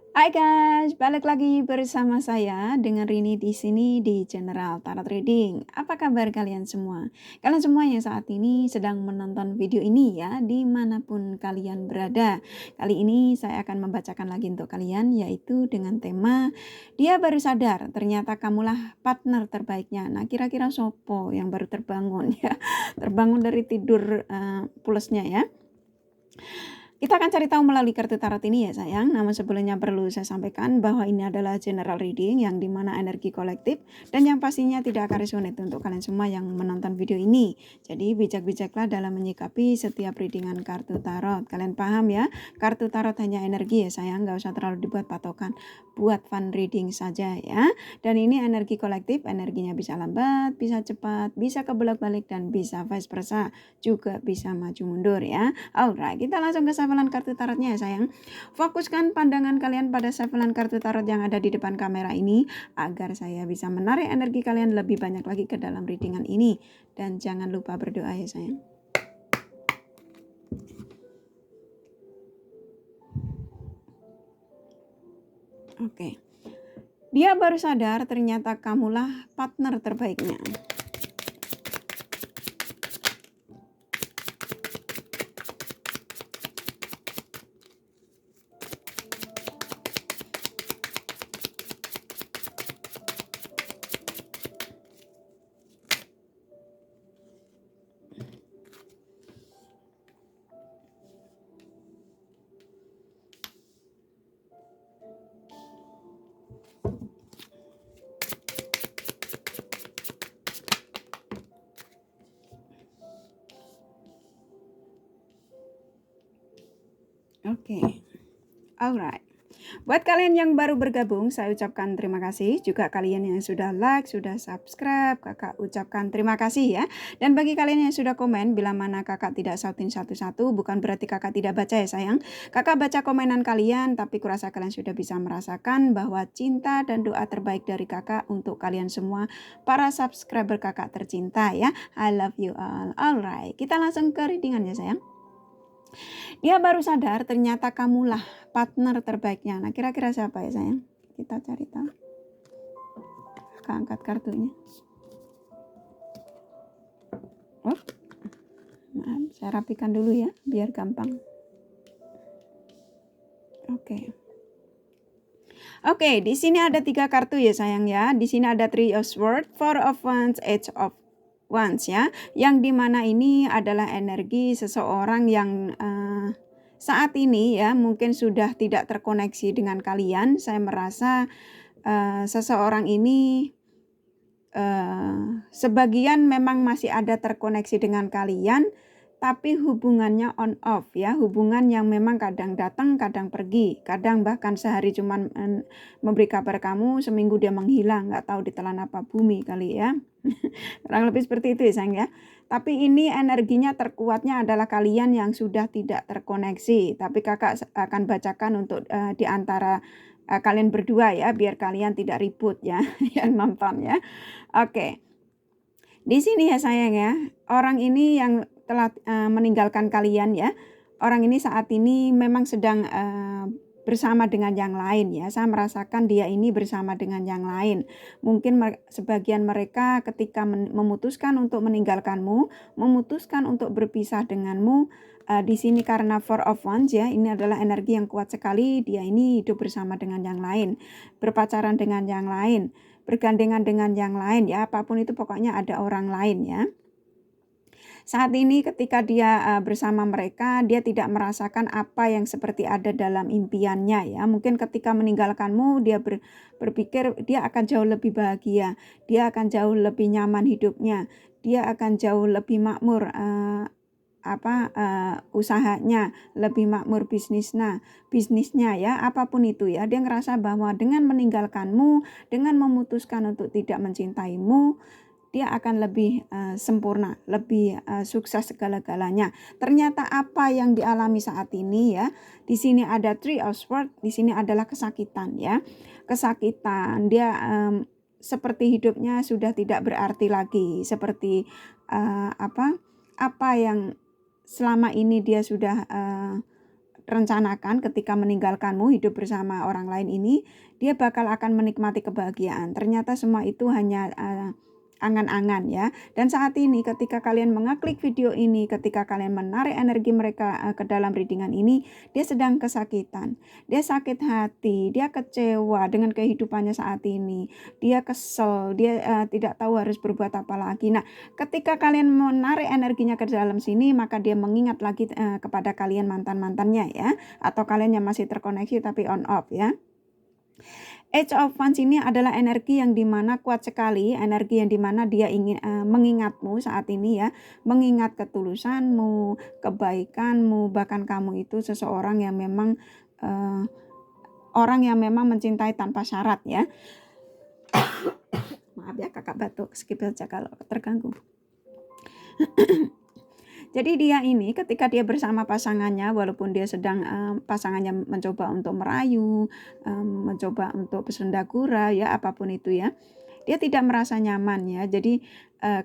Hai guys, balik lagi bersama saya dengan Rini di sini di General Tarot Reading. Apa kabar kalian semua? Kalian semua yang saat ini sedang menonton video ini ya, dimanapun kalian berada. Kali ini saya akan membacakan lagi untuk kalian, yaitu dengan tema Dia Baru Sadar, Ternyata Kamulah Partner Terbaiknya. Nah, kira-kira sopo yang baru terbangun ya, terbangun dari tidur pulasnya ya. Kita akan cari tahu melalui kartu tarot ini ya sayang. Namun sebelumnya perlu saya sampaikan bahwa ini adalah general reading yang dimana energi kolektif dan yang pastinya tidak akan resonate untuk kalian semua yang menonton video ini. Jadi bijak-bijaklah dalam menyikapi setiap readingan kartu tarot. Kalian paham ya? Kartu tarot hanya energi ya sayang, nggak usah terlalu dibuat patokan. Buat fun reading saja ya. Dan ini energi kolektif, energinya bisa lambat, bisa cepat, bisa kebolak-balik dan bisa vice versa. Juga bisa maju mundur ya. Alright, kita langsung ke shufflean kartu tarotnya ya sayang. Fokuskan pandangan kalian pada shufflean kartu tarot yang ada di depan kamera ini agar saya bisa menarik energi kalian lebih banyak lagi ke dalam readingan ini. Dan jangan lupa berdoa ya sayang. Oke. Dia baru sadar ternyata kamulah partner terbaiknya. Oke. Alright. Buat kalian yang baru bergabung, saya ucapkan terima kasih. Juga kalian yang sudah like, sudah subscribe, kakak ucapkan terima kasih ya. Dan bagi kalian yang sudah komen, bila mana kakak tidak sautin satu-satu, bukan berarti kakak tidak baca ya sayang. Kakak baca komenan kalian, tapi kurasa kalian sudah bisa merasakan bahwa cinta dan doa terbaik dari kakak untuk kalian semua, para subscriber kakak tercinta ya. I love you all. Alright, kita langsung ke readingan ya sayang. Dia baru sadar ternyata kamulah partner terbaiknya. Nah, kira-kira siapa ya sayang? Kita cari tahu. Kakak angkat kartunya. Oh, maaf, saya rapikan dulu ya, biar gampang. Oke, di sini ada 3 kartu ya sayang ya. Di sini ada Three of Swords, Four of Wands, Eight of Wands ya. Yang dimana ini adalah energi seseorang yang saat ini ya mungkin sudah tidak terkoneksi dengan kalian. Saya merasa seseorang ini sebagian memang masih ada terkoneksi dengan kalian, tapi hubungannya on off ya, hubungan yang memang kadang datang, kadang pergi, kadang bahkan sehari cuman memberi kabar kamu, seminggu dia menghilang, nggak tahu ditelan apa bumi kali ya. Kurang lebih seperti itu ya sayang ya. Tapi ini energinya terkuatnya adalah kalian yang sudah tidak terkoneksi. Tapi kakak akan bacakan untuk di antara kalian berdua ya, biar kalian tidak ribut ya yang nonton ya. Oke. Di sini ya sayang ya, orang ini yang telah meninggalkan kalian ya. Orang ini saat ini memang sedang bersama dengan yang lain ya. Saya merasakan dia ini bersama dengan yang lain. Mungkin sebagian mereka ketika memutuskan untuk meninggalkanmu, memutuskan untuk berpisah denganmu, di sini karena Four of Wands ya, ini adalah energi yang kuat sekali. Dia ini hidup bersama dengan yang lain, berpacaran dengan yang lain, bergandengan dengan yang lain ya, apapun itu pokoknya ada orang lain ya. Saat ini ketika dia bersama mereka, dia tidak merasakan apa yang seperti ada dalam impiannya ya. Mungkin ketika meninggalkanmu, dia berpikir dia akan jauh lebih bahagia, dia akan jauh lebih nyaman hidupnya, dia akan jauh lebih makmur usahanya, lebih makmur bisnisnya ya, apapun itu ya. Dia ngerasa bahwa dengan meninggalkanmu, dengan memutuskan untuk tidak mencintaimu, dia akan lebih sempurna, lebih sukses segala-galanya. Ternyata apa yang dialami saat ini ya, di sini ada Three of Swords, di sini adalah kesakitan ya. Kesakitan, dia seperti hidupnya sudah tidak berarti lagi, seperti apa yang selama ini dia sudah rencanakan ketika meninggalkanmu hidup bersama orang lain ini, dia bakal akan menikmati kebahagiaan. Ternyata semua itu hanya angan-angan ya. Dan saat ini ketika kalian mengeklik video ini, ketika kalian menarik energi mereka ke dalam readingan ini, dia sedang kesakitan. Dia sakit hati, dia kecewa dengan kehidupannya saat ini. Dia kesel, dia tidak tahu harus berbuat apa lagi. Nah, ketika kalian menarik energinya ke dalam sini, maka dia mengingat lagi kepada kalian mantan-mantannya ya, atau kalian yang masih terkoneksi tapi on off ya. Age of Wands ini adalah energi yang dimana kuat sekali, energi yang dimana dia ingin mengingatmu saat ini ya, mengingat ketulusanmu, kebaikanmu, bahkan kamu itu seseorang yang memang orang yang memang mencintai tanpa syarat ya. Maaf ya kakak batuk, skip saja kalau terganggu. Jadi dia ini ketika dia bersama pasangannya, walaupun dia sedang pasangannya mencoba untuk merayu, mencoba untuk bersendagura ya, apapun itu ya, dia tidak merasa nyaman ya. Jadi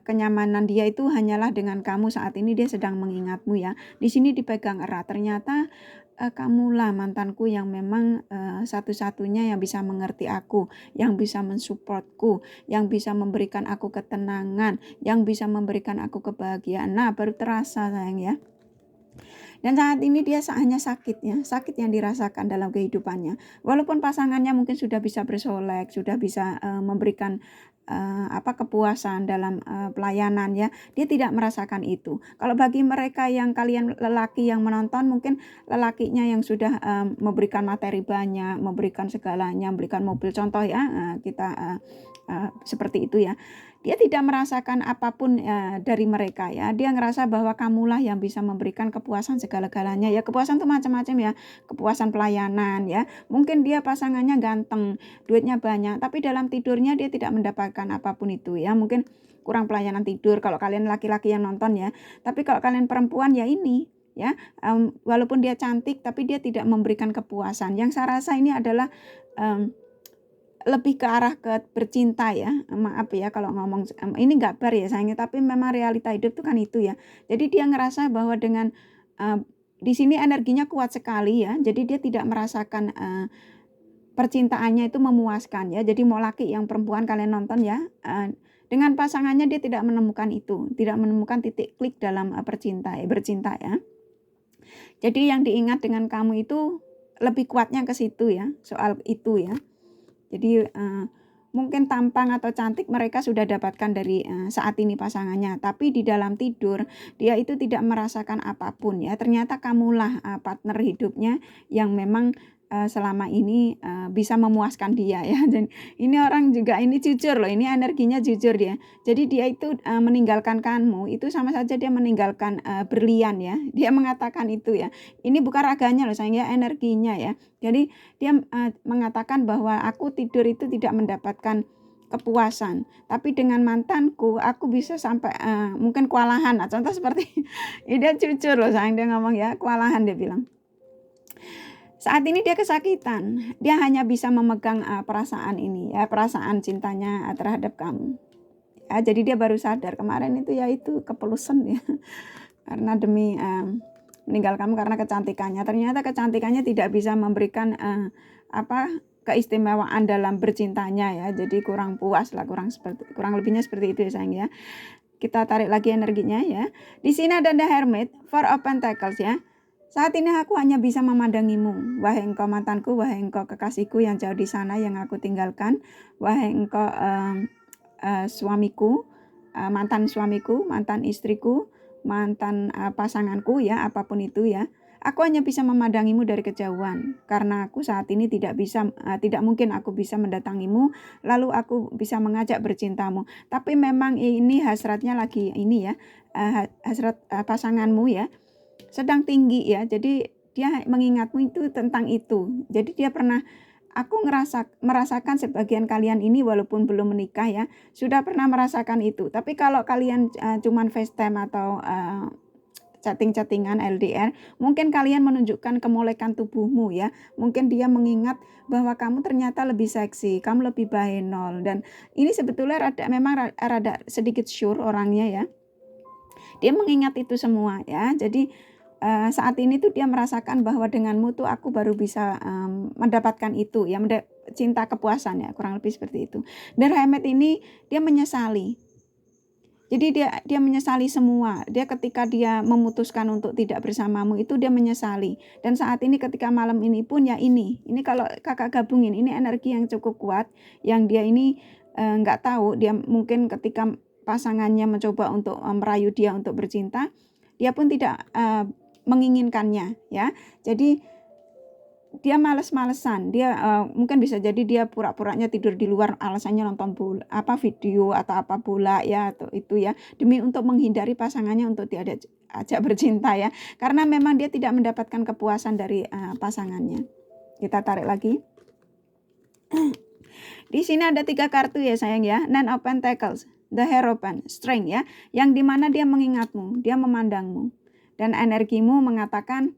kenyamanan dia itu hanyalah dengan kamu saat ini, dia sedang mengingatmu ya. Di sini dipegang erat, ternyata kamulah mantanku yang memang satu-satunya yang bisa mengerti aku, yang bisa mensupportku, yang bisa memberikan aku ketenangan, yang bisa memberikan aku kebahagiaan. Nah, baru terasa sayang ya. Dan saat ini dia hanya sakit ya, sakit yang dirasakan dalam kehidupannya. Walaupun pasangannya mungkin sudah bisa bersolek, sudah bisa memberikan kepuasan dalam pelayanan ya, dia tidak merasakan itu. Kalau bagi mereka yang kalian lelaki yang menonton, mungkin lelakinya yang sudah memberikan materi banyak, memberikan segalanya, memberikan mobil contoh ya, kita seperti itu ya. Dia tidak merasakan apapun dari mereka ya. Dia ngerasa bahwa kamulah yang bisa memberikan kepuasan segala-galanya ya. Kepuasan itu macam-macam ya. Kepuasan pelayanan ya. Mungkin dia pasangannya ganteng, duitnya banyak, tapi dalam tidurnya dia tidak mendapatkan apapun itu ya. Mungkin kurang pelayanan tidur kalau kalian laki-laki yang nonton ya. Tapi kalau kalian perempuan ya ini ya, walaupun dia cantik tapi dia tidak memberikan kepuasan. Yang saya rasa ini adalah lebih ke arah ke bercinta ya. Maaf ya kalau ngomong ini nggak bar ya sayangnya, tapi memang realita hidup tuh kan itu ya. Jadi dia ngerasa bahwa dengan di sini energinya kuat sekali ya. Jadi dia tidak merasakan percintaannya itu memuaskan ya. Jadi mau laki yang perempuan kalian nonton ya, dengan pasangannya dia tidak menemukan itu, tidak menemukan titik klik dalam bercinta ya. Jadi yang diingat dengan kamu itu lebih kuatnya ke situ ya, soal itu ya. Jadi mungkin tampang atau cantik mereka sudah dapatkan dari saat ini pasangannya, tapi di dalam tidur dia itu tidak merasakan apapun ya. Ternyata kamulah partner hidupnya yang memang selama ini bisa memuaskan dia ya. Dan ini orang juga ini jujur loh, ini energinya jujur dia. Jadi dia itu meninggalkan kamu itu sama saja dia meninggalkan berlian ya. Dia mengatakan itu ya. Ini bukan raganya loh sayang ya, energinya ya. Jadi dia mengatakan bahwa aku tidur itu tidak mendapatkan kepuasan, tapi dengan mantanku aku bisa sampai mungkin kewalahan. Nah, contoh seperti ini dia jujur loh sayang, dia ngomong ya kewalahan, dia bilang. Saat ini dia kesakitan, dia hanya bisa memegang perasaan ini ya, perasaan cintanya terhadap kamu. Ya, jadi dia baru sadar kemarin itu ya itu kepelusan ya, karena demi meninggal kamu karena kecantikannya. Ternyata kecantikannya tidak bisa memberikan keistimewaan dalam bercintanya ya. Jadi kurang puas lah, kurang lebihnya seperti itu ya sayang ya. Kita tarik lagi energinya ya. Di sini ada The Hermit, Four of Pentacles ya. Saat ini aku hanya bisa memandangimu, wahai engkau mantanku, wahai engkau kekasihku yang jauh di sana yang aku tinggalkan, wahai engkau suamiku, mantan suamiku, mantan istriku, mantan pasanganku ya, apapun itu ya. Aku hanya bisa memandangimu dari kejauhan, karena aku saat ini tidak mungkin aku bisa mendatangimu, lalu aku bisa mengajak bercintamu. Tapi memang ini hasratnya lagi ini ya, hasrat pasanganmu ya, sedang tinggi ya. Jadi dia mengingatmu itu tentang itu. Jadi dia pernah, aku merasakan sebagian kalian ini walaupun belum menikah ya, sudah pernah merasakan itu. Tapi kalau kalian cuman FaceTime atau chatting-chattingan LDR, mungkin kalian menunjukkan kemolekan tubuhmu ya. Mungkin dia mengingat bahwa kamu ternyata lebih seksi, kamu lebih bahenol, dan ini sebetulnya rada sedikit sure orangnya ya. Dia mengingat itu semua ya. Jadi saat ini tuh dia merasakan bahwa denganmu tuh aku baru bisa mendapatkan itu ya, cinta kepuasan ya, kurang lebih seperti itu. Dan Hermit ini dia menyesali. Jadi dia menyesali semua. Dia ketika dia memutuskan untuk tidak bersamamu itu dia menyesali. Dan saat ini ketika malam ini pun ya ini kalau kakak gabungin ini energi yang cukup kuat, yang dia ini nggak tahu, dia mungkin ketika pasangannya mencoba untuk merayu dia untuk bercinta, dia pun tidak menginginkannya ya. Jadi dia males-malesan, dia mungkin bisa jadi dia pura-puranya tidur di luar, alasannya nonton bola, video atau bola ya, atau itu ya, demi untuk menghindari pasangannya untuk diajak bercinta ya, karena memang dia tidak mendapatkan kepuasan dari pasangannya. Kita tarik lagi. Di sini ada 3 kartu ya sayang ya, Nine of Pentacles, The Hierophant, Strength ya, yang dimana dia mengingatmu, dia memandangmu, dan energimu mengatakan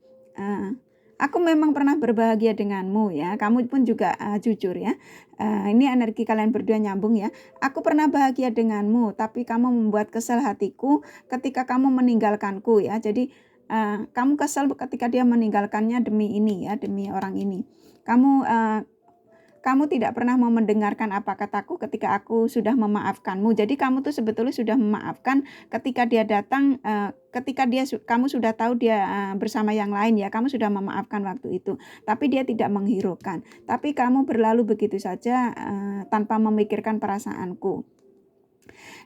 aku memang pernah berbahagia denganmu ya. Kamu pun juga jujur ya. Ini energi kalian berdua nyambung ya. Aku pernah bahagia denganmu, tapi kamu membuat kesal hatiku ketika kamu meninggalkanku ya. Jadi kamu kesal ketika dia meninggalkannya demi ini ya, demi orang ini. Kamu tidak pernah mau mendengarkan apa kataku ketika aku sudah memaafkanmu. Jadi kamu tuh sebetulnya sudah memaafkan ketika dia datang, kamu sudah tahu dia bersama yang lain ya, kamu sudah memaafkan waktu itu. Tapi dia tidak menghiraukan. Tapi kamu berlalu begitu saja tanpa memikirkan perasaanku.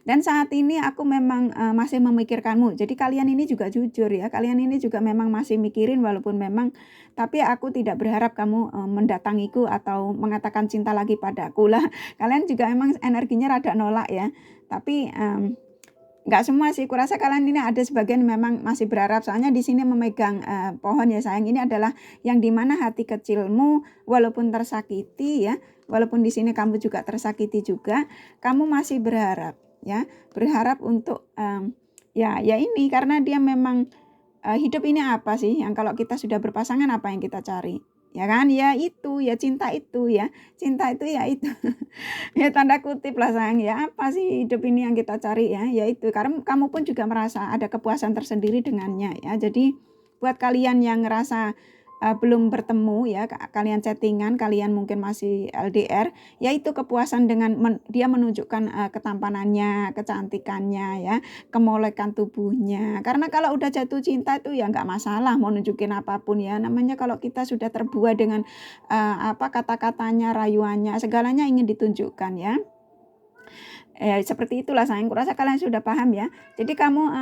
Dan saat ini aku memang masih memikirkanmu. Jadi kalian ini juga jujur ya. Kalian ini juga memang masih mikirin walaupun memang, tapi aku tidak berharap kamu mendatangiku atau mengatakan cinta lagi padaku lah. Kalian juga memang energinya rada nolak ya. Tapi nggak semua sih. Kurasa kalian ini ada sebagian memang masih berharap. Soalnya di sini memegang pohon ya sayang. Ini adalah yang dimana hati kecilmu walaupun tersakiti ya. Walaupun di sini kamu juga tersakiti juga, kamu masih berharap. Ya, berharap untuk ya ini karena dia memang hidup ini apa sih yang kalau kita sudah berpasangan apa yang kita cari ya kan, ya itu ya cinta itu ya itu ya tanda kutip lah sayang ya, apa sih hidup ini yang kita cari ya itu karena kamu pun juga merasa ada kepuasan tersendiri dengannya ya. Jadi buat kalian yang ngerasa belum bertemu ya, kalian chattingan, kalian mungkin masih LDR, yaitu kepuasan dengan dia menunjukkan ketampanannya, kecantikannya ya, kemolekan tubuhnya. Karena kalau udah jatuh cinta itu ya nggak masalah mau nunjukin apapun ya, namanya kalau kita sudah terbuai dengan kata-katanya, rayuannya, segalanya ingin ditunjukkan ya. Seperti itulah sayang, kurasa kalian sudah paham ya. Jadi kamu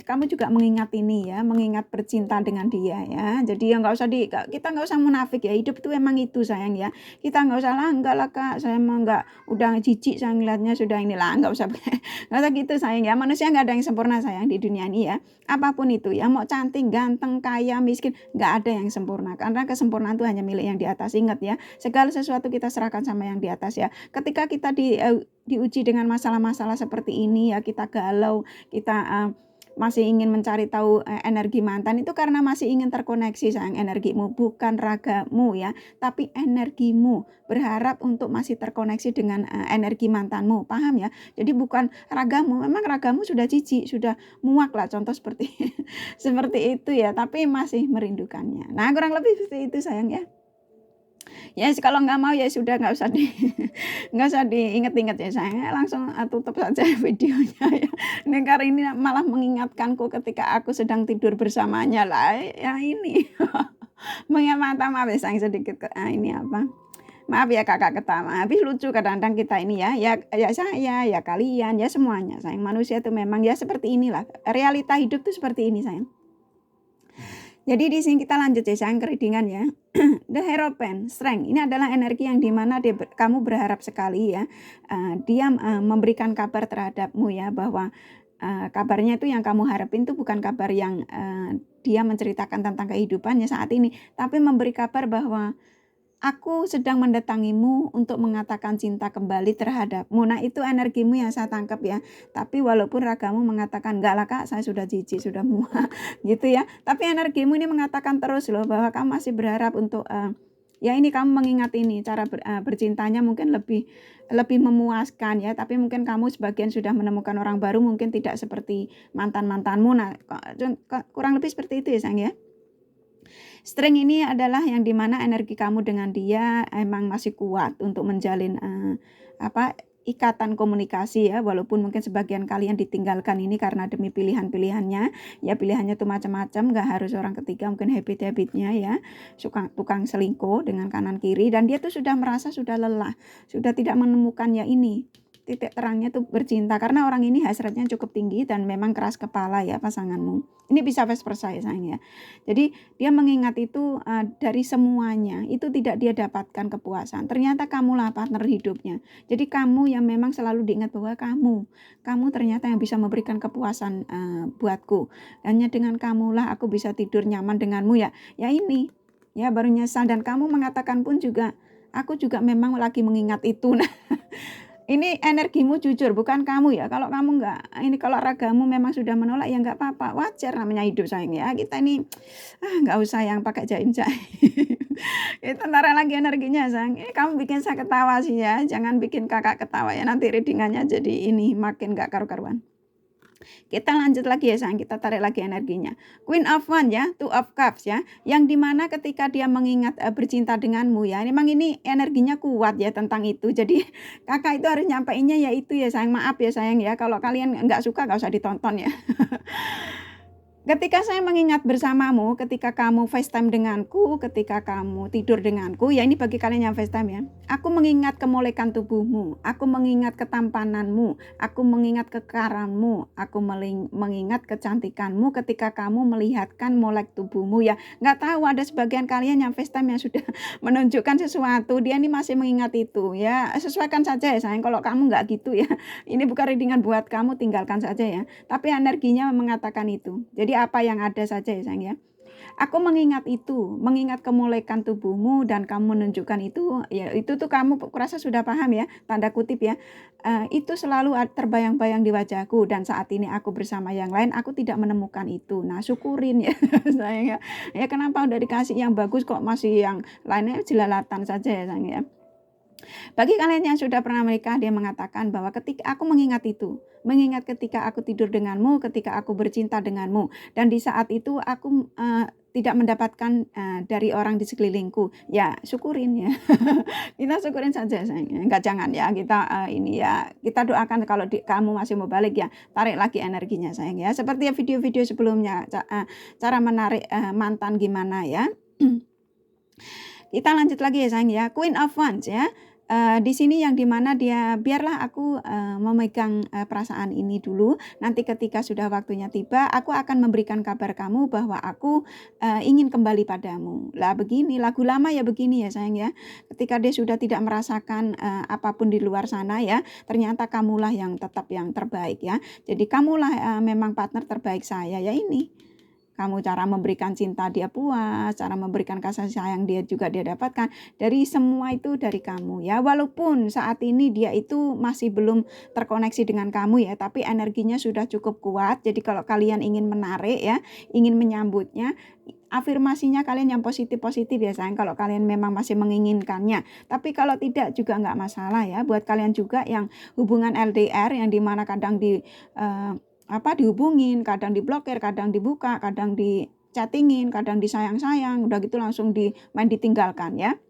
kamu juga mengingat ini ya, mengingat bercinta dengan dia ya. Jadi ya kita nggak usah munafik ya, hidup itu emang itu sayang ya. Kita nggak usah enggak lah kak, saya emang udah jijik saya ngeliatnya sudah inilah, nggak usah gitu sayang ya. Manusia nggak ada yang sempurna sayang di dunia ini ya. Apapun itu ya, mau cantik, ganteng, kaya, miskin, nggak ada yang sempurna. Karena kesempurnaan itu hanya milik yang di atas. Ingat ya, segala sesuatu kita serahkan sama yang di atas ya. Ketika kita diuji dengan masalah-masalah seperti ini ya, kita galau, kita masih ingin mencari tahu energi mantan, itu karena masih ingin terkoneksi sayang, energimu bukan ragamu ya, tapi energimu berharap untuk masih terkoneksi dengan energi mantanmu, paham ya. Jadi bukan ragamu, memang ragamu sudah jijik, sudah muak lah, contoh seperti seperti itu ya, tapi masih merindukannya. Nah kurang lebih seperti itu sayang ya. Ya kalau nggak mau ya sudah, nggak usah diinget-inget ya sayang, langsung tutup saja videonya ya. Ini karena ini malah mengingatkanku ketika aku sedang tidur bersamanya lah ya ini. Maaf ya sayang sedikit ini maaf ya kakak ketawa, habis lucu kadang-kadang kita ini ya saya ya kalian ya semuanya sayang, manusia itu memang ya seperti inilah, realita hidup tuh seperti ini sayang. Jadi di sini kita lanjut ya sayang, keridingan ya. The Hierophant, Strength. Ini adalah energi yang dimana kamu berharap sekali ya. Dia memberikan kabar terhadapmu ya, bahwa kabarnya itu yang kamu harapin itu bukan kabar yang dia menceritakan tentang kehidupannya saat ini, tapi memberi kabar bahwa aku sedang mendatangimu untuk mengatakan cinta kembali terhadapmu. Nah itu energimu yang saya tangkap ya. Tapi walaupun ragamu mengatakan enggak lah kak, saya sudah jijik, sudah muak gitu ya. Tapi energimu ini mengatakan terus loh bahwa kamu masih berharap untuk Ya ini kamu mengingat ini cara bercintanya mungkin lebih memuaskan ya, tapi mungkin kamu sebagian sudah menemukan orang baru, mungkin tidak seperti mantan-mantanmu. Nah, kurang lebih seperti itu ya sayang ya. Strength ini adalah yang dimana energi kamu dengan dia emang masih kuat untuk menjalin ikatan komunikasi ya, walaupun mungkin sebagian kalian ditinggalkan ini karena demi pilihan-pilihannya ya, pilihannya tuh macam-macam, gak harus orang ketiga, mungkin habit-habitnya ya, suka tukang selingkuh dengan kanan kiri, dan dia tuh sudah merasa sudah lelah, sudah tidak menemukan ya ini titik terangnya tuh bercinta, karena orang ini hasratnya cukup tinggi dan memang keras kepala ya pasanganmu. Ini bisa vice versa ya sayang ya. Jadi dia mengingat itu dari semuanya itu tidak dia dapatkan kepuasan. Ternyata kamulah partner hidupnya. Jadi kamu yang memang selalu diingat bahwa kamu ternyata yang bisa memberikan kepuasan buatku. Hanya dengan kamulah aku bisa tidur nyaman denganmu ya. Ya ini ya baru nyesal, dan kamu mengatakan pun juga aku juga memang lagi mengingat itu. Nah, ini energimu jujur, bukan kamu ya. Kalau kamu kalau ragamu memang sudah menolak ya nggak apa-apa, wajar, namanya hidup sayang ya. Kita ini nggak usah yang pakai jaim-jaim. Itu tarik lagi energinya sayang. Ini kamu bikin saya ketawa sih ya. Jangan bikin kakak ketawa ya. Nanti readingannya jadi ini makin nggak karu-karuan. Kita lanjut lagi ya sayang, kita tarik lagi energinya. Queen of Wands ya, Two of Cups ya, yang dimana ketika dia mengingat bercinta denganmu ya, memang ini energinya kuat ya tentang itu. Jadi kakak itu harus nyampainya ya itu ya sayang. Maaf ya sayang ya, kalau kalian nggak suka nggak usah ditonton ya. Ketika saya mengingat bersamamu, ketika kamu FaceTime denganku, ketika kamu tidur denganku, ya ini bagi kalian yang FaceTime ya. Aku mengingat kemolekan tubuhmu, aku mengingat ketampananmu, aku mengingat kekaranmu, aku mengingat kecantikanmu ketika kamu melihatkan molek tubuhmu ya. Nggak tahu ada sebagian kalian yang FaceTime yang sudah menunjukkan sesuatu, dia ini masih mengingat itu ya. Sesuaikan saja ya sayang, kalau kamu nggak gitu ya. Ini bukan readingan buat kamu, tinggalkan saja ya. Tapi energinya mengatakan itu. Jadi apa yang ada saja ya sayang ya. Aku mengingat itu, mengingat kemolekan tubuhmu dan kamu menunjukkan itu, ya itu tuh kamu kurasa sudah paham ya, tanda kutip ya. Itu selalu terbayang-bayang di wajahku, dan saat ini aku bersama yang lain, aku tidak menemukan itu. Nah syukurin ya sayang ya. Ya kenapa udah dikasih yang bagus kok masih yang lainnya jelalatan saja ya sayang ya. Bagi kalian yang sudah pernah menikah, dia mengatakan bahwa ketika aku mengingat itu, mengingat ketika aku tidur denganmu, ketika aku bercinta denganmu, dan di saat itu aku tidak mendapatkan dari orang di sekelilingku, ya syukurin ya. Kita syukurin saja sayang. Enggak, jangan ya kita ini ya, kita doakan kalau kamu masih mau balik ya, tarik lagi energinya sayang ya. Seperti video-video sebelumnya, cara menarik mantan gimana ya. Kita lanjut lagi ya sayang ya. Queen of Wands ya. Di sini yang dimana dia biarlah aku memegang perasaan ini dulu. Nanti ketika sudah waktunya tiba, aku akan memberikan kabar kamu bahwa aku ingin kembali padamu. Lah begini, lagu lama ya begini ya sayang ya. Ketika dia sudah tidak merasakan apapun di luar sana ya, ternyata kamulah yang tetap yang terbaik ya. Jadi kamulah memang partner terbaik saya ya ini. Kamu cara memberikan cinta dia puas, cara memberikan kasih sayang dia juga dia dapatkan. Dari semua itu dari kamu ya. Walaupun saat ini dia itu masih belum terkoneksi dengan kamu ya, tapi energinya sudah cukup kuat. Jadi kalau kalian ingin menarik ya, ingin menyambutnya, afirmasinya kalian yang positif-positif ya sayang, kalau kalian memang masih menginginkannya. Tapi kalau tidak juga nggak masalah ya. Buat kalian juga yang hubungan LDR yang dimana kadang dihubungin, kadang diblokir, kadang dibuka, kadang di chattingin, kadang disayang-sayang, udah gitu langsung main ditinggalkan ya.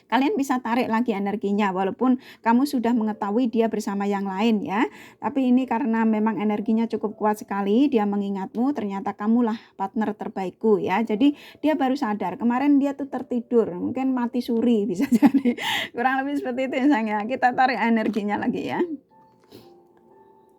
Kalian bisa tarik lagi energinya walaupun kamu sudah mengetahui dia bersama yang lain ya. Tapi ini karena memang energinya cukup kuat sekali, dia mengingatmu, ternyata kamulah partner terbaikku ya. Jadi dia baru sadar, kemarin dia tuh tertidur, mungkin mati suri bisa jadi. Kurang lebih seperti itu ya sayang ya. Kita tarik energinya lagi ya.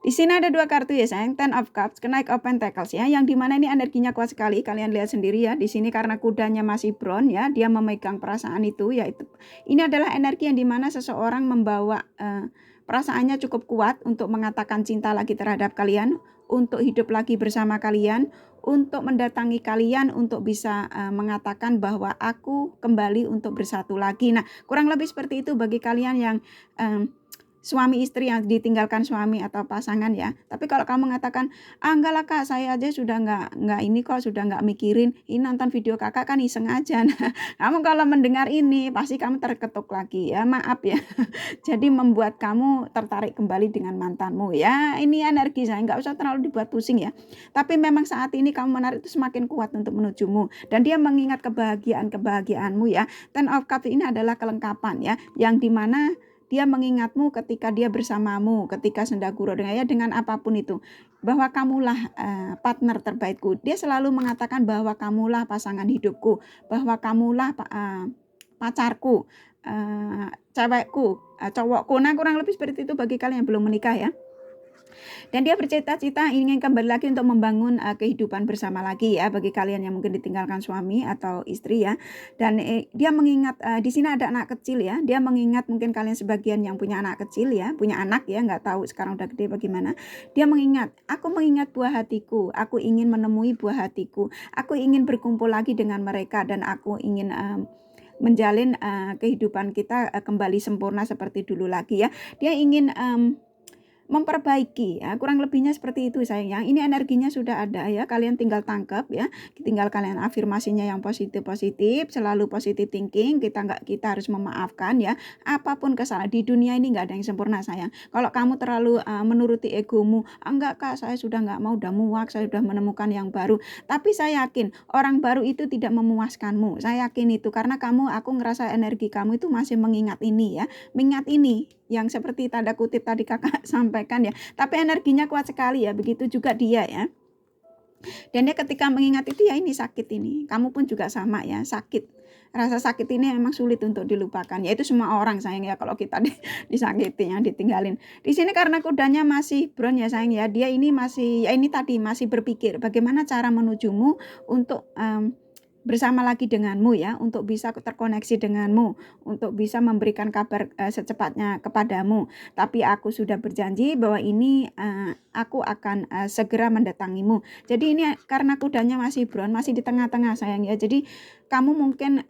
Di sini ada dua kartu ya sayang, Ten of Cups, Knight of Pentacles ya, yang dimana ini energinya kuat sekali. Kalian lihat sendiri ya, di sini karena kudanya masih brown ya, dia memegang perasaan itu, yaitu ini adalah energi yang dimana seseorang membawa perasaannya cukup kuat untuk mengatakan cinta lagi terhadap kalian, untuk hidup lagi bersama kalian, untuk mendatangi kalian, untuk bisa mengatakan bahwa aku kembali untuk bersatu lagi. Nah, kurang lebih seperti itu bagi kalian yang suami istri yang ditinggalkan suami atau pasangan ya. Tapi kalau kamu mengatakan, enggak lah kak, saya aja sudah enggak ini kok, sudah enggak mikirin, ini nonton video kakak kan iseng aja. Nah, kamu kalau mendengar ini pasti kamu terketuk lagi ya, maaf ya. Jadi membuat kamu tertarik kembali dengan mantanmu ya. Ini energi saya, nggak usah terlalu dibuat pusing ya. Tapi memang saat ini kamu menarik itu semakin kuat untuk menujumu, dan dia mengingat kebahagiaanmu ya. Ten of Cups ini adalah kelengkapan ya, yang dimana dia mengingatmu ketika dia bersamamu, ketika senda gurau dengan apapun itu, bahwa kamulah partner terbaikku. Dia selalu mengatakan bahwa kamulah pasangan hidupku, bahwa kamulah pacarku, cewekku, cowokku. Nah, kurang lebih seperti itu bagi kalian yang belum menikah ya. Dan dia bercita-cita ingin kembali lagi untuk membangun kehidupan bersama lagi ya, bagi kalian yang mungkin ditinggalkan suami atau istri ya. Dan dia mengingat di sini ada anak kecil ya. Dia mengingat mungkin kalian sebagian yang punya anak kecil ya, punya anak ya, nggak tahu sekarang udah gede bagaimana. Dia mengingat, aku mengingat buah hatiku, aku ingin menemui buah hatiku, aku ingin berkumpul lagi dengan mereka, dan aku ingin menjalin kehidupan kita kembali sempurna seperti dulu lagi ya. Dia ingin memperbaiki ya, kurang lebihnya seperti itu sayang ya. Ini energinya sudah ada ya, kalian tinggal tangkap ya, tinggal kalian afirmasinya yang positif, selalu positive thinking. Kita harus memaafkan ya, apapun kesalahan di dunia ini nggak ada yang sempurna sayang. Kalau kamu terlalu menuruti egomu, enggak kak, saya sudah nggak mau, udah muak, saya sudah menemukan yang baru. Tapi saya yakin orang baru itu tidak memuaskanmu, saya yakin itu, karena aku ngerasa energi kamu itu masih mengingat ini ya, mengingat ini yang seperti tanda kutip tadi kakak sampaikan ya, tapi energinya kuat sekali ya. Begitu juga dia ya. Dan dia ketika mengingat itu ya, ini sakit ini, kamu pun juga sama ya, sakit. Rasa sakit ini memang sulit untuk dilupakan, ya itu semua orang sayang ya, kalau kita disakiti yang ditinggalin. Di sini karena kudanya masih brown ya sayang ya, dia ini masih ya, ini tadi masih berpikir bagaimana cara menujumu untuk bersama lagi denganmu ya, untuk bisa terkoneksi denganmu, untuk bisa memberikan kabar secepatnya kepadamu. Tapi aku sudah berjanji bahwa ini aku akan segera mendatangimu. Jadi ini karena kudanya masih brown, masih di tengah-tengah sayang ya. Jadi kamu mungkin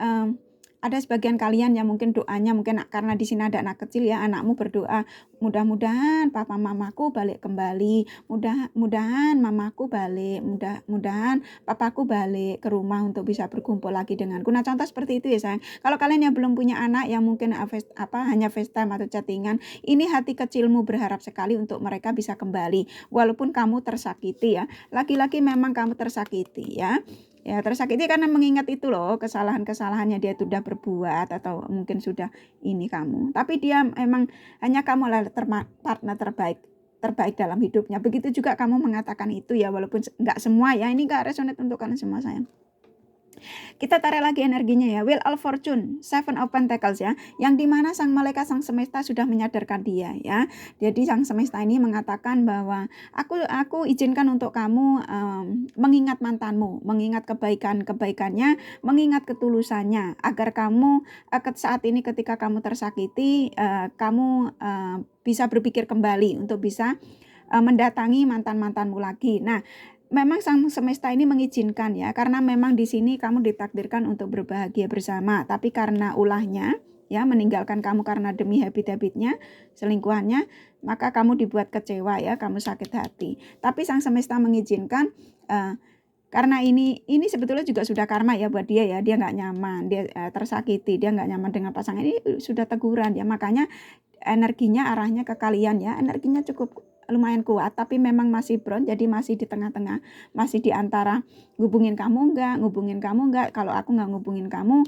ada sebagian kalian yang mungkin doanya mungkin karena di sini ada anak kecil ya, anakmu berdoa, mudah-mudahan papa mamaku balik kembali, mudah-mudahan mamaku balik, mudah-mudahan papaku balik ke rumah untuk bisa berkumpul lagi denganku. Nah, contoh seperti itu ya sayang. Kalau kalian yang belum punya anak yang mungkin hanya FaceTime atau chattingan, ini hati kecilmu berharap sekali untuk mereka bisa kembali walaupun kamu tersakiti ya. Laki-laki memang kamu tersakiti ya. Ya, tersakiti karena mengingat itu loh, kesalahan-kesalahannya dia sudah berbuat atau mungkin sudah ini kamu. Tapi dia memang hanya kamu adalah partner terbaik dalam hidupnya. Begitu juga kamu mengatakan itu ya, walaupun enggak semua ya, ini enggak resonate untuk kalian semua sayang. Kita tarik lagi energinya ya, Wheel of Fortune, Seven of Pentacles ya, yang dimana sang malaikat sang semesta sudah menyadarkan dia ya. Jadi sang semesta ini mengatakan bahwa aku izinkan untuk kamu mengingat mantanmu, mengingat kebaikannya, mengingat ketulusannya, agar kamu saat ini ketika kamu tersakiti, kamu bisa berpikir kembali untuk bisa mendatangi mantanmu lagi. Nah, memang sang semesta ini mengizinkan ya, karena memang di sini kamu ditakdirkan untuk berbahagia bersama, tapi karena ulahnya ya, meninggalkan kamu karena demi habit-habitnya, selingkuhannya, maka kamu dibuat kecewa ya, kamu sakit hati. Tapi sang semesta mengizinkan karena ini sebetulnya juga sudah karma ya buat dia ya, dia nggak nyaman, dia tersakiti, dia nggak nyaman dengan pasangan ini, sudah teguran ya, makanya energinya arahnya ke kalian ya, energinya cukup lumayan kuat, tapi memang masih brown, jadi masih di tengah-tengah, masih di antara ngubungin kamu enggak, kalau aku nggak ngubungin kamu,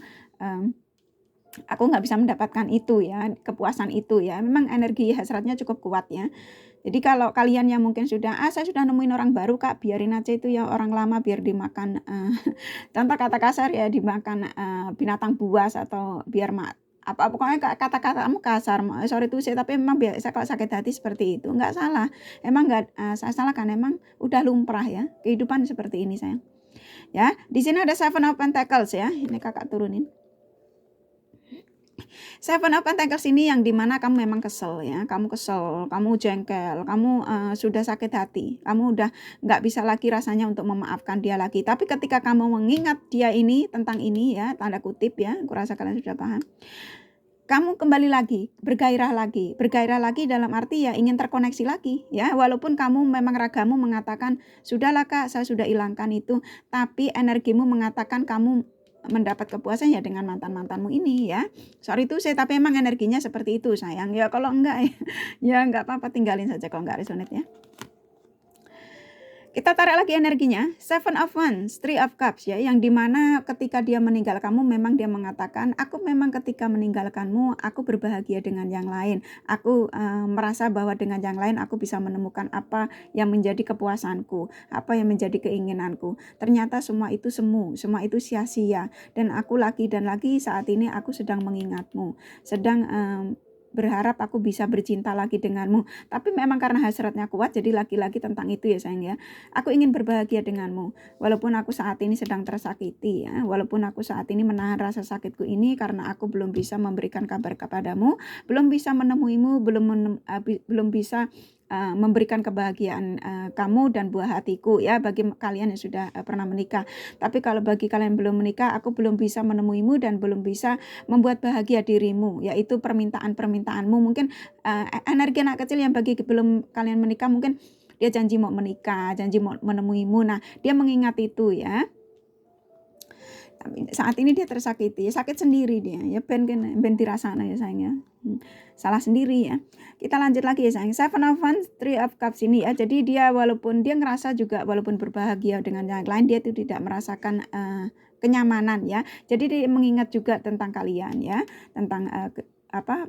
aku nggak bisa mendapatkan itu ya, kepuasan itu ya, memang energi hasratnya cukup kuat ya. Jadi kalau kalian yang mungkin sudah, saya sudah nemuin orang baru kak, biarin aja itu ya, orang lama biar dimakan, contoh kata kasar ya, dimakan binatang buas, atau biar pokoknya kata-katamu kasar, sorry tuh tapi memang biasa kalau sakit hati seperti itu, nggak salah, emang nggak salah kan, emang udah lumrah ya, kehidupan seperti ini sayang ya. Di sini ada Seven of Pentacles ya, ini kakak turunin. Seven of Pentacles ini yang dimana kamu memang kesel ya, kamu kesel, kamu jengkel, kamu sudah sakit hati, kamu udah nggak bisa lagi rasanya untuk memaafkan dia lagi. Tapi ketika kamu mengingat dia ini, tentang ini ya, tanda kutip ya, aku rasa kalian sudah paham. kamu kembali lagi, bergairah lagi dalam arti ya ingin terkoneksi lagi ya, walaupun kamu memang ragamu mengatakan, "Sudahlah Kak, saya sudah hilangkan itu," tapi energimu mengatakan kamu mendapat kepuasan ya dengan mantan-mantanmu ini ya. Sorry to say, tapi emang energinya seperti itu sayang. Ya kalau enggak ya enggak apa-apa, tinggalin saja kalau enggak resonate ya. Kita tarik lagi energinya, Seven of Wands, Three of Cups ya, yang dimana ketika dia meninggal kamu memang dia mengatakan, aku memang ketika meninggalkanmu, aku berbahagia dengan yang lain. Aku merasa bahwa dengan yang lain aku bisa menemukan apa yang menjadi kepuasanku, apa yang menjadi keinginanku. Ternyata semua itu semu, semua itu sia-sia. Dan aku lagi dan lagi saat ini aku sedang mengingatmu, sedang berharap aku bisa bercinta lagi denganmu. Tapi memang karena hasratnya kuat, jadi lagi-lagi tentang itu ya sayang ya. Aku ingin berbahagia denganmu, walaupun aku saat ini sedang tersakiti ya, walaupun aku saat ini menahan rasa sakitku ini karena aku belum bisa memberikan kabar kepadamu, belum bisa menemuimu, belum bisa memberikan kebahagiaan kamu dan buah hatiku ya, bagi kalian yang sudah pernah menikah. Tapi kalau bagi kalian yang belum menikah, aku belum bisa menemuimu dan belum bisa membuat bahagia dirimu, yaitu permintaan-permintaanmu. Mungkin energi anak kecil yang bagi belum kalian menikah, mungkin dia janji mau menikah, janji mau menemuimu. Nah, dia mengingat itu ya. Saat ini dia tersakiti, sakit sendiri dia ya, ben dirasana ya sayangnya. Salah sendiri ya. Kita lanjut lagi ya sayang. Seven of Wands, Three of Cups ini ya. Jadi dia walaupun dia ngerasa juga walaupun berbahagia dengan yang lain, dia itu tidak merasakan kenyamanan ya. Jadi dia mengingat juga tentang kalian ya, tentang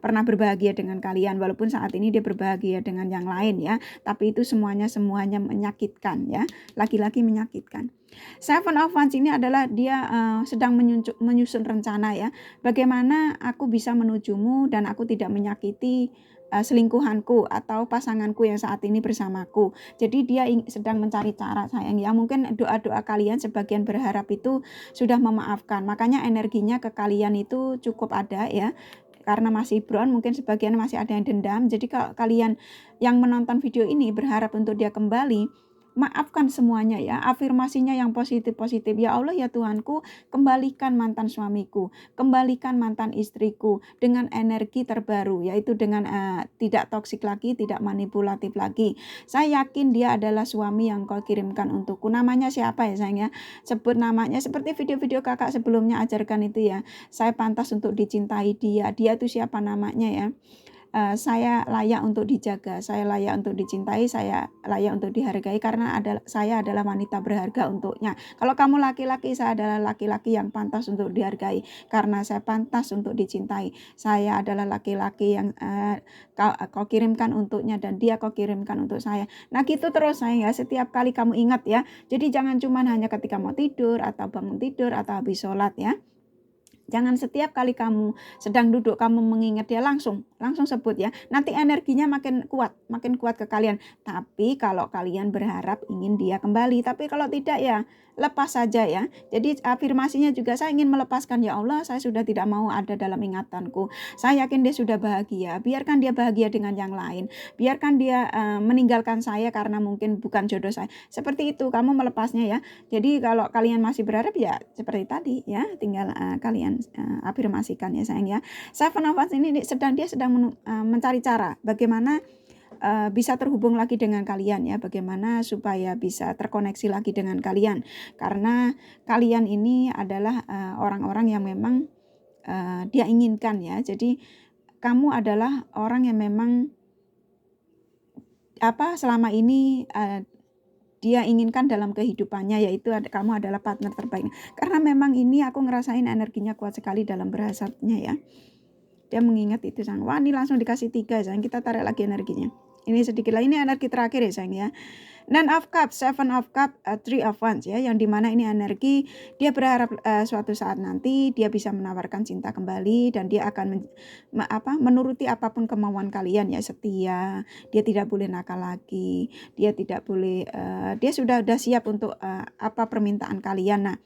pernah berbahagia dengan kalian, walaupun saat ini dia berbahagia dengan yang lain ya, tapi itu semuanya menyakitkan ya, laki-laki menyakitkan. Seven of Wands ini adalah dia sedang menyusun rencana ya, bagaimana aku bisa menujumu dan aku tidak menyakiti selingkuhanku atau pasanganku yang saat ini bersamaku. Jadi dia sedang mencari cara sayang ya. Mungkin doa-doa kalian sebagian berharap itu sudah memaafkan, makanya energinya ke kalian itu cukup ada ya. Karena masih brown, mungkin sebagian masih ada yang dendam. Jadi kalau kalian yang menonton video ini berharap untuk dia kembali, maafkan semuanya ya, afirmasinya yang positif-positif. Ya Allah ya Tuhanku, kembalikan mantan suamiku, kembalikan mantan istriku dengan energi terbaru, yaitu dengan tidak toksik lagi, tidak manipulatif lagi. Saya yakin dia adalah suami yang kau kirimkan untukku. Namanya siapa ya sayang ya? Sebut namanya, seperti video-video kakak sebelumnya ajarkan itu ya. Saya pantas untuk dicintai dia. Dia itu siapa namanya ya? Saya layak untuk dijaga, saya layak untuk dicintai, saya layak untuk dihargai karena saya adalah wanita berharga untuknya. Kalau kamu laki-laki, saya adalah laki-laki yang pantas untuk dihargai karena saya pantas untuk dicintai. Saya adalah laki-laki yang kau kirimkan untuknya dan dia kau kirimkan untuk saya. Nah gitu terus sayang ya, setiap kali kamu ingat ya. Jadi jangan cuma hanya ketika mau tidur atau bangun tidur atau habis sholat ya. Jangan setiap kali kamu sedang duduk kamu mengingat dia langsung sebut ya. Nanti energinya makin kuat ke kalian. Tapi kalau kalian berharap ingin dia kembali, tapi kalau tidak ya lepas saja ya. Jadi afirmasinya juga, saya ingin melepaskan ya Allah, saya sudah tidak mau ada dalam ingatanku. Saya yakin dia sudah bahagia. Biarkan dia bahagia dengan yang lain. Biarkan dia meninggalkan saya karena mungkin bukan jodoh saya. Seperti itu kamu melepasnya ya. Jadi kalau kalian masih berharap ya seperti tadi ya, tinggal kalian afirmasikan ya sayang ya. Seven of Wands ini dia sedang mencari cara bagaimana bisa terhubung lagi dengan kalian ya, bagaimana supaya bisa terkoneksi lagi dengan kalian, karena kalian ini adalah orang-orang yang memang dia inginkan ya. Jadi kamu adalah orang yang memang selama ini dia inginkan dalam kehidupannya, yaitu kamu adalah partner terbaik. Karena memang ini aku ngerasain energinya kuat sekali dalam berhasratnya ya. Dia mengingat itu sayang. Wah ini langsung dikasih 3 sayang. Kita tarik lagi energinya. Ini sedikit lah, ini energi terakhir ya sayang ya. Nine of Cups, Seven of Cups, Three of Wands ya, yang dimana ini energi dia berharap suatu saat nanti dia bisa menawarkan cinta kembali dan dia akan menuruti apapun kemauan kalian ya, setia, dia tidak boleh nakal lagi, dia tidak boleh dia sudah siap untuk apa permintaan kalian. Nah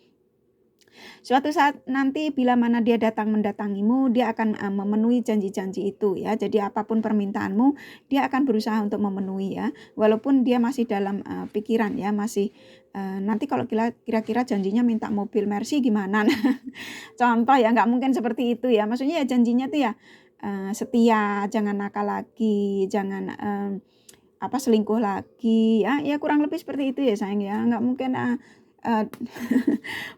Suatu saat nanti bila mana dia datang mendatangimu, dia akan memenuhi janji-janji itu ya. Jadi apapun permintaanmu, dia akan berusaha untuk memenuhi ya. Walaupun dia masih dalam pikiran ya, masih nanti kalau kira-kira janjinya minta mobil Mercy gimana? Contoh ya, nggak mungkin seperti itu ya. Maksudnya ya janjinya tuh ya setia, jangan nakal lagi, jangan selingkuh lagi ya. Ya kurang lebih seperti itu ya sayang ya. Nggak mungkin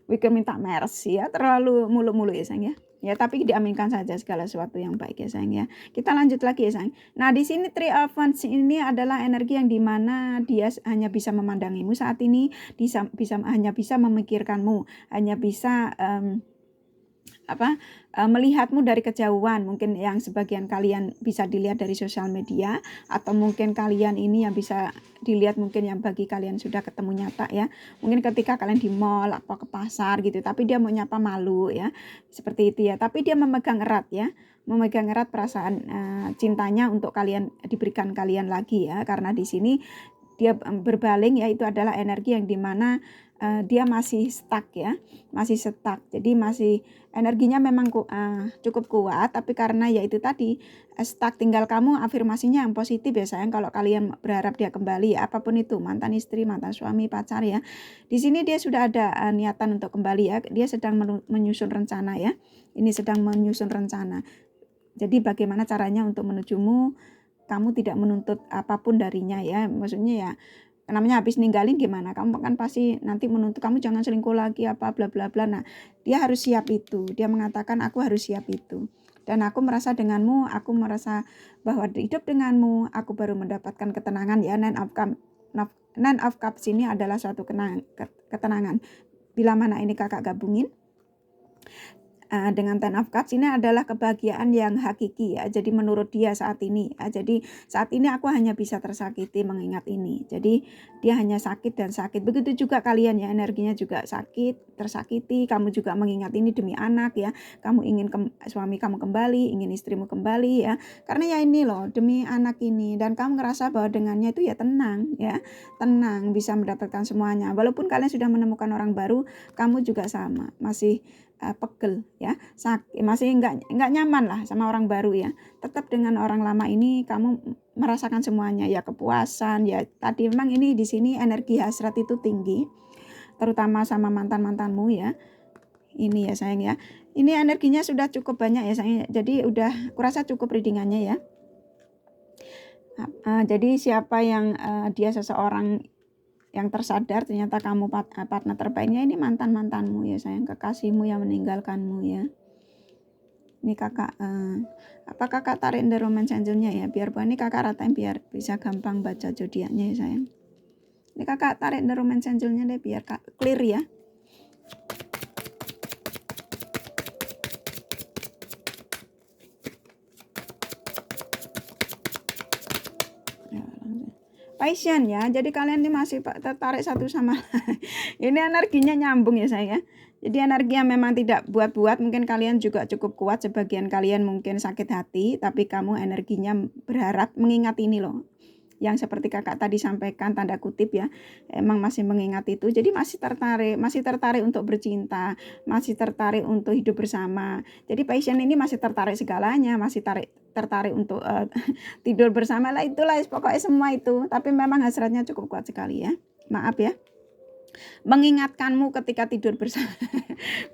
Wika minta Mercy ya, terlalu mulu-mulu ya sayang ya. Ya tapi diaminkan saja segala sesuatu yang baik ya sayang ya. Kita lanjut lagi ya sayang. Nah di sini Three of Wands ini adalah energi yang dimana dia hanya bisa memandangimu saat ini, hanya bisa memikirkanmu, hanya bisa melihatmu dari kejauhan. Mungkin yang sebagian kalian bisa dilihat dari sosial media, atau mungkin kalian ini yang bisa dilihat mungkin yang bagi kalian sudah ketemu nyata ya. Mungkin ketika kalian di mall atau ke pasar gitu, tapi dia mau nyapa malu ya, seperti itu ya. Tapi dia memegang erat ya, memegang erat perasaan cintanya untuk kalian, diberikan kalian lagi ya. Karena di sini dia berbaling ya, itu adalah energi yang dimana dia masih stuck ya, masih stuck. Jadi masih energinya memang cukup kuat, tapi karena ya itu tadi stuck, tinggal kamu afirmasinya yang positif ya sayang. Kalau kalian berharap dia kembali ya, apapun itu, mantan istri, mantan suami, pacar ya, di sini dia sudah ada niatan untuk kembali ya. Dia sedang menyusun rencana ya, ini sedang menyusun rencana. Jadi bagaimana caranya untuk menujumu, kamu tidak menuntut apapun darinya ya. Maksudnya ya, namanya habis ninggalin gimana, kamu kan pasti nanti menuntut kamu jangan selingkuh lagi apa bla bla bla. Nah dia harus siap itu, dia mengatakan aku harus siap itu, dan aku merasa denganmu, aku merasa bahwa hidup denganmu aku baru mendapatkan ketenangan ya. Nine of Cups ini adalah suatu ketenangan. Bila mana ini kakak gabungin dengan Ten of Cups, ini adalah kebahagiaan yang hakiki ya. Jadi menurut dia saat ini ya, jadi saat ini aku hanya bisa tersakiti mengingat ini. Jadi dia hanya sakit dan sakit. Begitu juga kalian ya, energinya juga sakit, tersakiti. Kamu juga mengingat ini demi anak ya. Kamu ingin suami kamu kembali, ingin istrimu kembali ya. Karena ya ini loh, demi anak ini. Dan kamu ngerasa bahwa dengannya itu ya tenang ya, tenang, bisa mendapatkan semuanya. Walaupun kalian sudah menemukan orang baru, kamu juga sama, masih pegel ya, masih enggak nyaman lah sama orang baru ya. Tetap dengan orang lama ini kamu merasakan semuanya ya, kepuasan ya. Tadi memang ini di sini energi hasrat itu tinggi, terutama sama mantanmu ya. Ini ya sayang ya, ini energinya sudah cukup banyak ya sayang. Jadi udah kurasa cukup readingannya ya. Jadi siapa yang dia seseorang yang tersadar ternyata kamu partner terbaiknya, ini mantanmu ya sayang, kekasihmu yang meninggalkanmu ya. Ini kakak kakak tarik the romance angel-nya ya, biar ini kakak ratain biar bisa gampang baca zodiaknya ya sayang. Ini kakak tarik the romance angel-nya deh biar clear ya. Passion ya, jadi kalian ini masih tertarik satu sama lain. Ini energinya nyambung ya saya. Jadi energi yang memang tidak buat-buat, mungkin kalian juga cukup kuat, sebagian kalian mungkin sakit hati, tapi kamu energinya berharap mengingat ini loh. Yang seperti kakak tadi sampaikan, tanda kutip ya, emang masih mengingat itu. Jadi masih tertarik untuk bercinta, masih tertarik untuk hidup bersama. Jadi passion ini masih tertarik segalanya, masih tertarik untuk tidur bersama lah, itulah pokoknya semua itu. Tapi memang hasratnya cukup kuat sekali ya. Maaf ya, mengingatkanmu ketika tidur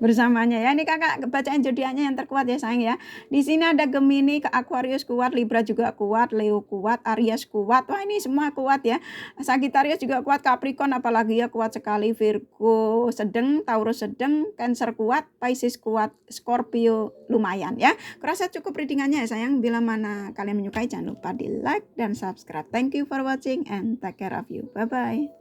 bersamanya ya. Ini kakak bacaan zodiaknya yang terkuat ya sayang ya. Di sini ada Gemini, Aquarius kuat, Libra juga kuat, Leo kuat, Aries kuat. Wah ini semua kuat ya. Sagittarius juga kuat, Capricorn apalagi ya kuat sekali, Virgo sedang, Taurus sedang, Cancer kuat, Pisces kuat, Scorpio lumayan ya. Kurasa cukup readingannya ya sayang. Bila mana kalian menyukai jangan lupa di like dan subscribe. Thank you for watching and take care of you. Bye bye.